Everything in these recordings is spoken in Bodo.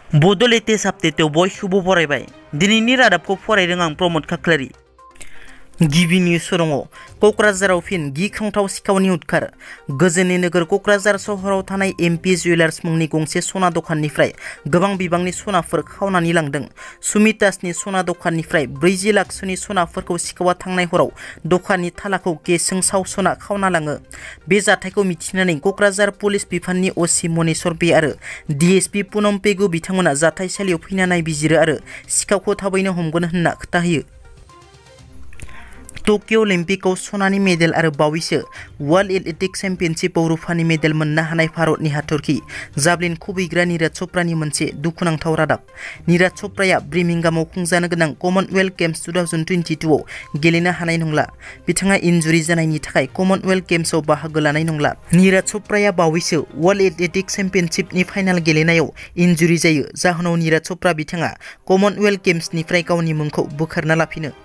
बड' लेटेस्ट आपडेटआव बयखौबो बरायबाय। दिनैनि रादाबखौ फरायदों आं प्रमद खाख्लारि। गिबि निउस दङ क'क्राझाराव फिन गिख्रंथाव सिखावनि उदखार। गोजोननि नोगोर क'क्राझार सहराव थानाय एमपि जुवेलार्स मुंनि गंसे सना दखाननिफ्राय गोबां बिबांनि सनाफोर खावनानै लांदों। सुमितासनि सना दखाननिफ्राय 40 लाखसोनि सनाफोरखौ सिखावा थांनाय हराव दखाननि थालाखौ गेसजों सावसना खावना लाङो। बे जाथायखौ मिथिनानै क'क्राझार पुलिस बिफाननि असि मनेस्वर बे आरो डिएसपि पुनम पेगु बिथांमोना जाथायसालियाव फैना नायबिजिरो आरो सिखावखौ थाबैनो हमगोन होनना खोथा टकिअ अलिम्पिकआव सनानि मेडेल आरो बावैसो वर्ल्ड एथलेटिक्स चेम्पियनशिपआव रुफानि मेडेल मोननो हानाय भारतनि हाथरखि जाभलिन खुबैग्रा नीरज च'प्रानि मोनसे दुखुनांथाव रादाब। नीरज च'प्राया birminghamआव खुंजानो गोनां कमनवेल्थ गेम्स 2022आव गेलेनो हानाय नंला। बिथाङा इन्जुरि जानायनि थाखाय कमनवेल्थ गेम्सआव बाहागो लानाय नंला। नीरज च'प्राया बावैसो वर्ल्ड एथलेटिक्स चेम्पियनशिपनि फाइनाल गेलेनायाव इन्जुरि जायो। जाहोनाव नीरज च'प्रा बिथाङा कमनवेल्थ गेम्सनिफ्राय गावनि मुंखौ बोखारना लाफिनो।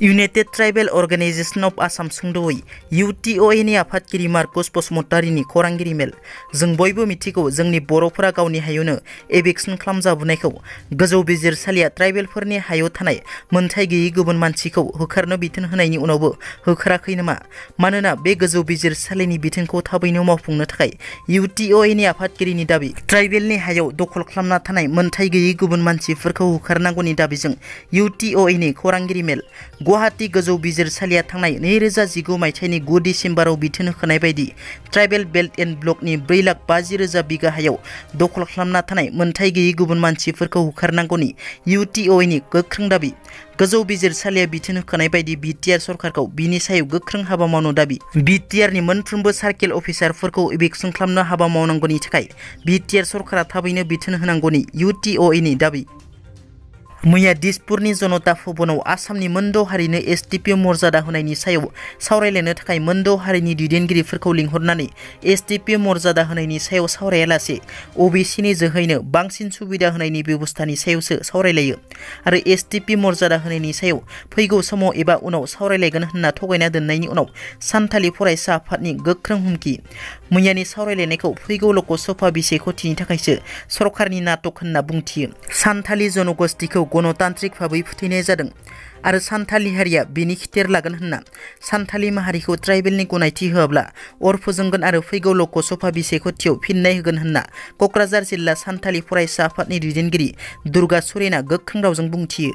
United Tribal Organisation of Assam सुंद'यै UTOA नि आफादगिरि मार्कस बसुमतारीनि खौरांगिरि मेल। जों बयबो मिथिगौ जोंनि बर'फोरा गावनि हायावनो एभिक्सन खालामजाबोनायखौ गोजौ बिजिरसालिया ट्राइबेलफोरनि हायाव थानाय मोनथाय गैयै गुबुन मानसिखौ होखारनो बिथोन होनायनि उनावबो होखाराखै नामा? मानोना बे गोजौ बिजिरसालिनि बिथोनखौ थाबैनो मावफुंनो थाखाय UTOA नि आफादगिरिनि दाबि ट्राइबेलनि हायाव दखल खालामना थानाय मोनथाय गैयै गुबुन मानसिफोरखौ होखारनांगौनि दाबिजों UTOA नि खौरांगिरि मेल। गुवाहाटी गोजौ बिजिरसालिया थांनाय 2019 मायथाइनि 9 डिसेम्बराव बिथोन होखानाय बायदि ट्राइबेल बेल्ट एन्ड ब्लकनि 4,50,000 बिगा हायाव दखल खालामना थानाय मोनथाय गैयै गुबुन मानसिफोरखौ होखारनांगौनि UTOA नि गोख्रों दाबि। गोजौ बिजिरसालिया बिथोन होखानाय बायदि BTR सरकारखौ बिनि सायाव गोख्रों हाबा मावनो दाबि। BTR नि मोनफ्रोमबो सार्केल अफिसारफोरखौ एभिक्सन खालामनो हाबा मावनांगौनि थाखाय BTR सरकारा थाबैनो बिथोन होनांगौनि UTOA नि दाबि। मैया दिसपुरनि जनता भवनाव आसामनि मोनद' हारिनो STP मर्यादा होनायनि सायाव सावरायलायनो थाखाय मोनद' हारिनि दैदेनगिरिफोरखौ लिंहरनानै STP मर्यादा होनायनि सायाव सावरायालासे OBC नि जोहैनो बांसिन सुबिदा होनायनि बेबस्थानि सायावसो सावरायलायो आरो STP मर्यादा होनायनि सायाव फैगौ समाव एबा उनाव सावरायलायगोन होनना थगायना दोननायनि उनाव सानथालि फरायसा आफादनि गोख्रों हुमखि। मैयानि सावरायलायनायखौ फैगौ लकसभा बिसायख'थिनि थाखायसो सरकारनि नाटक होनना बुंथियो। सानथालि जनगोष्ठीखौ गणतान्त्रिक भाबै फोथायनाय जादों आरो सानथालि हारिया बेनि खिथेर लागोन होनना सानथालि माहारिखौ ट्राइबेलनि गनायथि होआब्ला अर फोजोंगोन आरो फैगौ लकसभा बिसायख'थियाव फिननाय होगोन होनना क'क्राझार जिल्ला सानथालि फरायसा आफादनि दैदेनगिरि दुर्गा सरेना गोख्रों रावजों बुंथियो।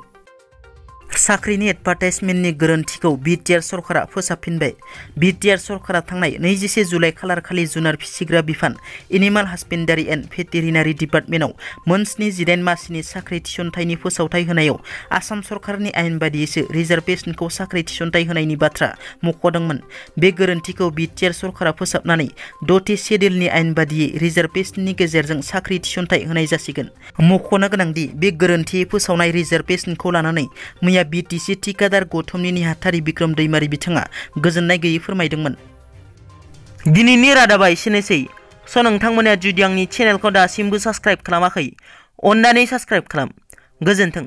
साख्रिनि एडभार्टाइजमेन्टनि गोरोन्थिखौ BTR सरकारा फोसाबफिनबाय। BTR सरकारा थांनाय 21 जुलाइ खालारखालि जुनार फिसिग्रा बिफान एनिमेल हासबेन्डारि एन्ड भेटेरिनारि डिपार्टमेन्टआव मोन 78 मासिनि साख्रि थिसनथाइनि फोसावथाइ होनायाव आसाम सरकारनि आयेन बादियैसो रिजार्भेसनखौ साख्रि थिसनथाइ होनायनि बाथ्रा मख'दोंमोन। बे गोरोन्थिखौ BTR सरकारा फोसाबनानै 6थि शेड्युलनि आयेन बादियै रिजार्भेसननि गेजेरजों साख्रि थिसनथाइ होनाय जासिगोन। मख'नो गोनांदि बे गोरोन्थियै फोसावनाय रिजार्भेसनखौ लानानै मैया BTC थिकादार गौतमनि नेहाथारि बिक्रम दैमारी बिथाङा गोजोननाय गैयै फोरमायदोंमोन। दिनैनि रादाबा एसेनोसै। नोंथांमोना जुदि आंनि चेनेलखौ दासिमबो साबस्क्राइब खालामाखै अन्नानै साबस्क्राइब खालाम। गोजोन्थों।